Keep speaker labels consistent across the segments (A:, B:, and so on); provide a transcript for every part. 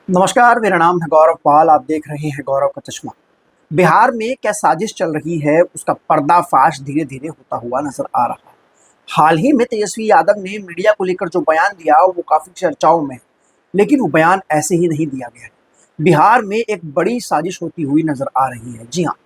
A: नमस्कार, मेरा नाम है गौरव पाल। आप देख रहे हैं गौरव का चश्मा। बिहार में क्या साजिश चल रही है, उसका पर्दाफाश धीरे धीरे होता हुआ नजर आ रहा है। हाल ही में तेजस्वी यादव ने मीडिया को लेकर जो बयान दिया वो काफी चर्चाओं में है, लेकिन वो बयान ऐसे ही नहीं दिया गया है। बिहार में एक बड़ी साजिश होती हुई नजर आ रही है। जी हाँ,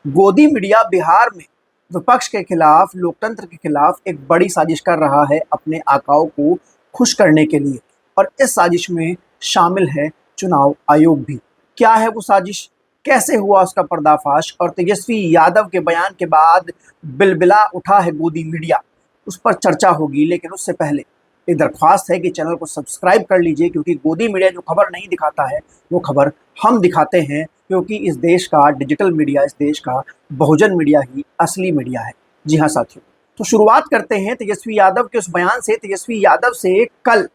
A: गोदी मीडिया बिहार में विपक्ष के खिलाफ, लोकतंत्र के खिलाफ एक बड़ी साजिश कर रहा है अपने आकाओं को खुश करने के लिए, और इस साजिश में शामिल है चुनाव आयोग भी। क्या है वो साजिश, कैसे हुआ उसका पर्दाफाश, और तेजस्वी यादव के बयान के बाद बिलबिला उठा है गोदी मीडिया, उस पर चर्चा होगी। लेकिन उससे पहले एक दरख्वास्त है कि चैनल को सब्सक्राइब कर लीजिए, क्योंकि गोदी मीडिया जो खबर नहीं दिखाता है वो खबर हम दिखाते हैं, क्योंकि इस देश का डिजिटल मीडिया, इस देश का बहुजन मीडिया ही असली मीडिया है। जी हाँ साथियों, तो शुरुआत करते हैं तेजस्वी यादव के उस बयान से। तेजस्वी यादव से कल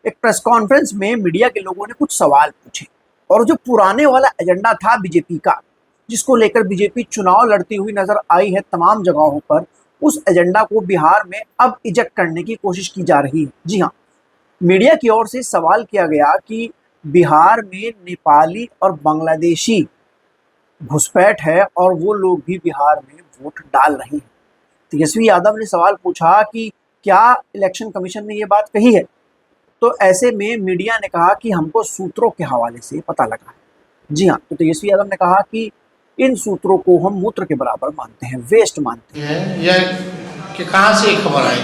A: एक प्रेस कॉन्फ्रेंस में मीडिया के लोगों ने कुछ सवाल पूछे, और जो पुराने वाला एजेंडा था बीजेपी का, जिसको लेकर बीजेपी चुनाव लड़ती हुई नजर आई है तमाम जगहों पर, उस एजेंडा को बिहार में अब इजेक्ट करने की कोशिश की जा रही है। जी हाँ, मीडिया की ओर से सवाल किया गया कि बिहार में नेपाली और बांग्लादेशी घुसपैठ है और वो लोग भी बिहार में वोट डाल रहे हैं। तेजस्वी यादव ने सवाल पूछा कि क्या इलेक्शन कमीशन ने ये बात कही है। तो ऐसे में मीडिया ने कहा कि हमको सूत्रों के हवाले से पता लगा है। जी हाँ, तो तेजस्वी यादव ने कहा कि इन सूत्रों को हम मूत्र के बराबर मानते हैं, वेस्ट मानते हैं।
B: यह कि कहाँ से खबर आई,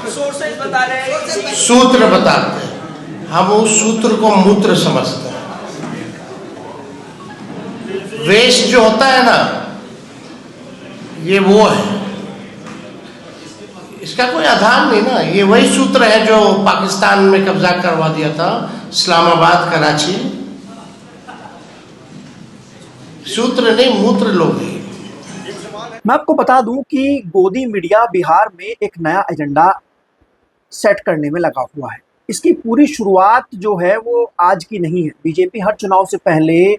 C: सोर्सेज बता रहे हैं,
B: सूत्र बताते हैं, हम उस सूत्र को मूत्र समझते हैं। वेस्ट जो होता है ना, ये वो है, इसका कोई आधार नहीं ना। ये वही सूत्र है जो पाकिस्तान में कब्जा करवा दिया था, इस्लामाबाद, कराची। सूत्र नहीं, मूत्र लोग हैं।
A: मैं आपको बता दूं कि गोदी मीडिया बिहार में एक नया एजेंडा सेट करने में लगा हुआ है। इसकी पूरी शुरुआत जो है वो आज की नहीं है। बीजेपी हर चुनाव से पहले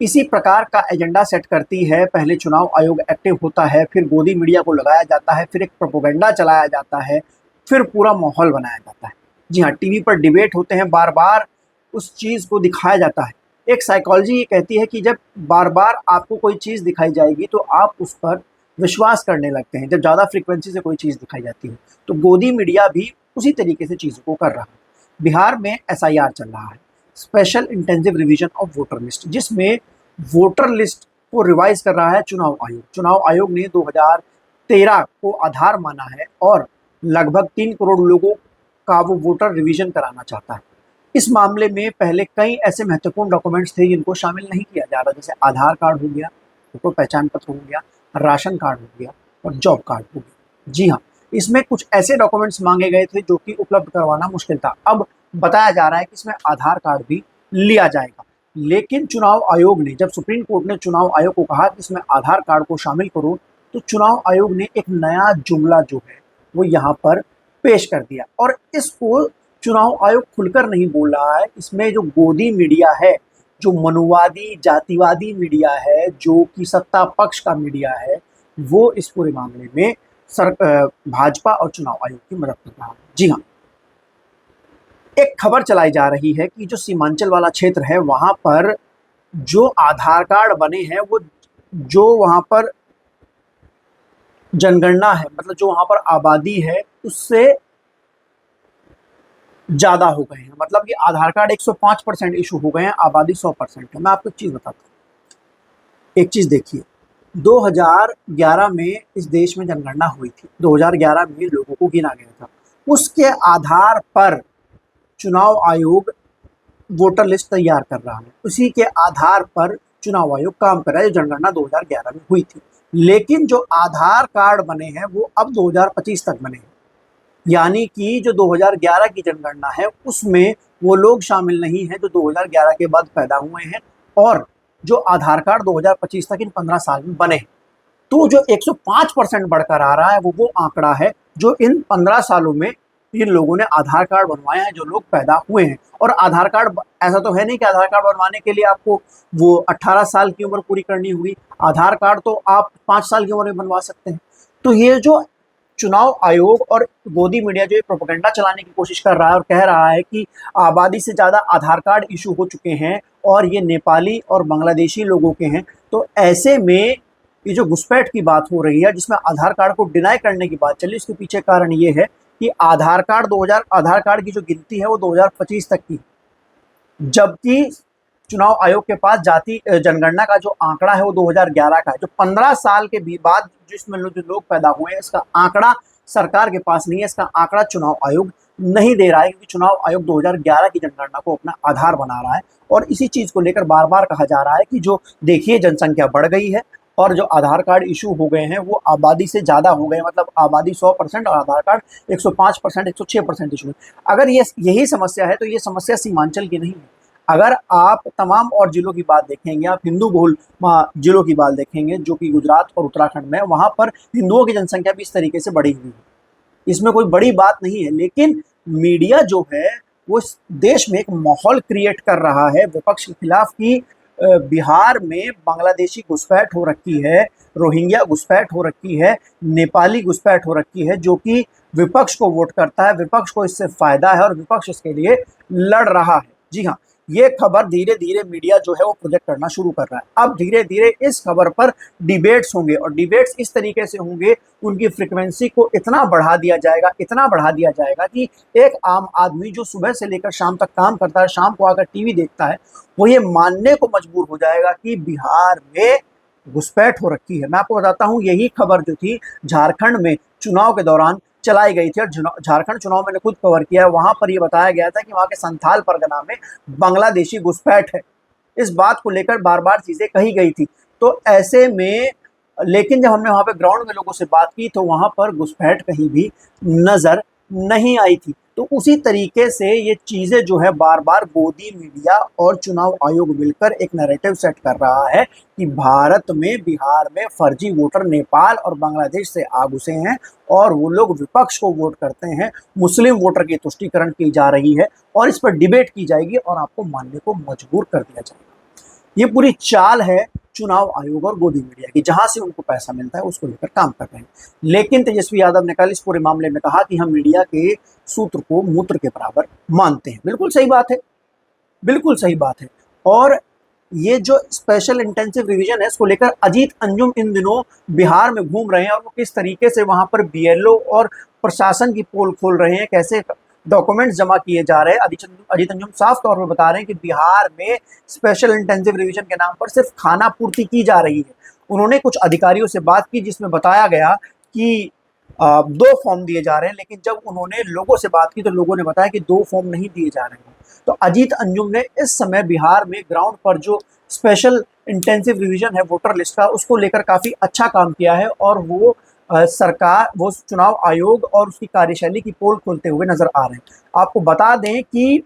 A: इसी प्रकार का एजेंडा सेट करती है। पहले चुनाव आयोग एक्टिव होता है, फिर गोदी मीडिया को लगाया जाता है, फिर एक प्रोपेगेंडा चलाया जाता है, फिर पूरा माहौल बनाया जाता है। जी हाँ, टीवी पर डिबेट होते हैं, बार बार उस चीज़ को दिखाया जाता है। एक साइकोलॉजी ये कहती है कि जब बार बार आपको कोई चीज़ दिखाई जाएगी तो आप उस पर विश्वास करने लगते हैं, जब ज़्यादा फ्रीक्वेंसी से कोई चीज़ दिखाई जाती है। तो गोदी मीडिया भी उसी तरीके से चीज़ों को कर रहा है। बिहार में एसआईआर चल रहा है, special intensive revision of voter list, जिसमें वोटर लिस्ट को रिवाइज कर रहा है चुनाव आयोग। चुनाव आयोग ने 2013 को आधार माना है और लगभग 3 करोड़ लोगों का वो वोटर रिवीजन कराना चाहता है। इस मामले में पहले कई ऐसे महत्वपूर्ण डॉक्यूमेंट्स थे जिनको शामिल नहीं किया जा रहा, जैसे आधार कार्ड हो गया, फोटो पहचान पत्र हो गया, राशन कार्ड हो गया और जॉब कार्ड हो गया। जी हाँ, इसमें कुछ ऐसे डॉक्यूमेंट्स मांगे गए थे जो कि उपलब्ध करवाना मुश्किल था। अब बताया जा रहा है कि इसमें आधार कार्ड भी लिया जाएगा। लेकिन चुनाव आयोग ने, जब सुप्रीम कोर्ट ने चुनाव आयोग को कहा कि इसमें आधार कार्ड को शामिल करो, तो चुनाव आयोग ने एक नया जुमला जो है वो यहाँ पर पेश कर दिया, और इसको चुनाव आयोग खुलकर नहीं बोल रहा है। इसमें जो गोदी मीडिया है, जो मनुवादी जातिवादी मीडिया है, जो कि सत्ता पक्ष का मीडिया है, वो इस पूरे मामले में भाजपा और चुनाव आयोग की मदद कर रहा है। जी हाँ, एक खबर चलाई जा रही है कि जो सीमांचल वाला क्षेत्र है वहाँ पर जो आधार कार्ड बने हैं, वो जो वहाँ पर जनगणना है, मतलब जो वहाँ पर आबादी है, उससे ज़्यादा हो गए हैं। मतलब कि आधार कार्ड 105% इशू हो गए हैं, आबादी 100% है। मैं आपको एक चीज़ बताता हूँ, एक चीज़ देखिए, 2011 में इस देश में जनगणना हुई थी। 2011 में लोगों को गिना गया था, उसके आधार पर चुनाव आयोग वोटर लिस्ट तैयार कर रहा है। उसी के आधार पर चुनाव आयोग काम कर रहा है, जो जनगणना 2011 में हुई थी। लेकिन जो आधार कार्ड बने हैं वो अब 2025 तक बने हैं, यानी कि जो 2011 की जनगणना है उसमें वो लोग शामिल नहीं हैं जो 2011 के बाद पैदा हुए हैं, और जो आधार कार्ड 2025 तक इन 15 साल में बने हैं। तो जो 105% बढ़कर आ रहा है वो आंकड़ा है जो इन 15 सालों में इन लोगों ने आधार कार्ड बनवाए हैं, जो लोग पैदा हुए हैं। और आधार कार्ड, ऐसा तो है नहीं कि आधार कार्ड बनवाने के लिए आपको वो 18 साल की उम्र पूरी करनी होगी। आधार कार्ड तो आप 5 साल की उम्र में बनवा सकते हैं। तो ये जो चुनाव आयोग और गोदी मीडिया जो ये प्रोपेगेंडा चलाने की कोशिश कर रहा है और कह रहा है कि आबादी से ज़्यादा आधार कार्ड इशू हो चुके हैं और ये नेपाली और बांग्लादेशी लोगों के हैं, तो ऐसे में ये जो घुसपैठ की बात हो रही है जिसमें आधार कार्ड को डिनाई करने की बात चली, उसके पीछे कारण ये है कि आधार कार्ड की जो गिनती है वो 2025 तक की, जबकि चुनाव आयोग के पास जाति जनगणना का जो आंकड़ा है वो 2011 का है। जो 15 साल के बाद जिसमें जो लोग पैदा हुए हैं, इसका आंकड़ा सरकार के पास नहीं है, इसका आंकड़ा चुनाव आयोग नहीं दे रहा है, क्योंकि चुनाव आयोग 2011 की जनगणना को अपना आधार बना रहा है। और इसी चीज़ को लेकर बार बार कहा जा रहा है कि जो देखिए जनसंख्या बढ़ गई है और जो आधार कार्ड इशू हो गए हैं वो आबादी से ज़्यादा हो गए, मतलब आबादी 100% और आधार कार्ड 105%, 106% इशू है। अगर ये यही समस्या है तो ये समस्या सीमांचल की नहीं है। अगर आप तमाम और जिलों की बात देखेंगे, आप हिंदू बहुल जिलों की बात देखेंगे जो कि गुजरात और उत्तराखंड में, वहाँ पर हिंदुओं की जनसंख्या भी इस तरीके से बढ़ी हुई है, इसमें कोई बड़ी बात नहीं है। लेकिन मीडिया जो है वो इस देश में एक माहौल क्रिएट कर रहा है विपक्ष के खिलाफ कि बिहार में बांग्लादेशी घुसपैठ हो रखी है, रोहिंग्या घुसपैठ हो रखी है, नेपाली घुसपैठ हो रखी है, जो कि विपक्ष को वोट करता है, विपक्ष को इससे फायदा है और विपक्ष इसके लिए लड़ रहा है। जी हाँ, ये खबर धीरे धीरे मीडिया जो है वो प्रोजेक्ट करना शुरू कर रहा है। अब धीरे धीरे इस खबर पर डिबेट्स होंगे और डिबेट्स इस तरीके से होंगे, उनकी फ्रिक्वेंसी को इतना बढ़ा दिया जाएगा कि एक आम आदमी जो सुबह से लेकर शाम तक काम करता है, शाम को आकर टीवी देखता है, वो ये मानने को मजबूर हो जाएगा कि बिहार में घुसपैठ हो रखी है। मैं आपको बताता हूँ, यही खबर जो थी झारखंड में चुनाव के दौरान चलाई गई थी और झारखंड चुनाव मैंने खुद कवर किया है। वहां पर यह बताया गया था कि वहां के संथाल परगना में बांग्लादेशी घुसपैठ है। इस बात को लेकर बार बार चीजें कही गई थी। तो ऐसे में लेकिन जब हमने वहां पे ग्राउंड में लोगों से बात की तो वहां पर घुसपैठ कहीं भी नजर नहीं आई थी। तो उसी तरीके से ये चीजें जो है बार बार गोदी मीडिया और चुनाव आयोग मिलकर एक नैरेटिव सेट कर रहा है कि भारत में, बिहार में फर्जी वोटर नेपाल और बांग्लादेश से आ घुसे हैं और वो लोग विपक्ष को वोट करते हैं। मुस्लिम वोटर की तुष्टीकरण की जा रही है और इस पर डिबेट की जाएगी और आपको मानने को मजबूर कर दिया जाएगा। ये पूरी चाल है चुनाव आयोग और गोदी मीडिया की, जहां से उनको पैसा मिलता है उसको लेकर काम कर रहे हैं। लेकिन तेजस्वी यादव ने कल इस पूरे मामले में कहा कि हम मीडिया के सूत्र को मूत्र के बराबर मानते हैं। बिल्कुल सही बात है, बिल्कुल सही बात है। और ये जो स्पेशल इंटेंसिव रिवीजन है इसको लेकर अजीत अंजुम इन दिनों बिहार में घूम रहे हैं और वो किस तरीके से वहां पर बीएलओ और प्रशासन की पोल खोल रहे हैं, कैसे डॉक्यूमेंट्स जमा किए जा रहे हैं। अजीत अंजुम साफ तौर पर बता रहे हैं कि बिहार में स्पेशल इंटेंसिव रिवीजन के नाम पर सिर्फ खाना पूर्ति की जा रही है। उन्होंने कुछ अधिकारियों से बात की जिसमें बताया गया कि 2 फॉर्म दिए जा रहे हैं, लेकिन जब उन्होंने लोगों से बात की तो लोगों ने बताया कि 2 फॉर्म नहीं दिए जा रहे हैं। तो अजीत अंजुम ने इस समय बिहार में ग्राउंड पर जो स्पेशल इंटेंसिव रिवीजन है वोटर लिस्ट का, उसको लेकर काफ़ी अच्छा काम किया है और वो वो चुनाव आयोग और उसकी कार्यशैली की पोल खोलते हुए नजर आ रहे हैं। आपको बता दें कि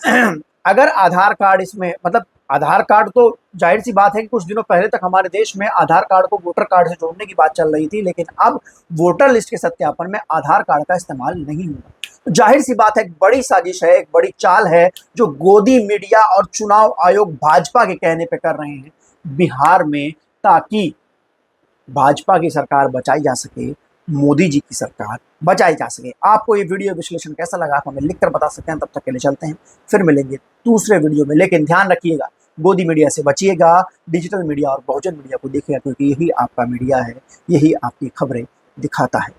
A: अगर आधार कार्ड इसमें, मतलब आधार कार्ड तो जाहिर सी बात है कि कुछ दिनों पहले तक हमारे देश में आधार कार्ड को वोटर कार्ड से जोड़ने की बात चल रही थी, लेकिन अब वोटर लिस्ट के सत्यापन में आधार कार्ड का इस्तेमाल नहीं होगा। तो जाहिर सी बात है, एक बड़ी साजिश है, एक बड़ी चाल है जो गोदी मीडिया और चुनाव आयोग भाजपा के कहने पे कर रहे हैं बिहार में, ताकि भाजपा की सरकार बचाई जा सके, मोदी जी की सरकार बचाई जा सके। आपको ये वीडियो विश्लेषण कैसा लगा आप हमें लिखकर बता सकते हैं। तब तक के लिए चलते हैं, फिर मिलेंगे दूसरे वीडियो में। लेकिन ध्यान रखिएगा, गोदी मीडिया से बचिएगा, डिजिटल मीडिया और बहुजन मीडिया को देखिएगा, क्योंकि यही आपका मीडिया है, यही आपकी खबरें दिखाता है।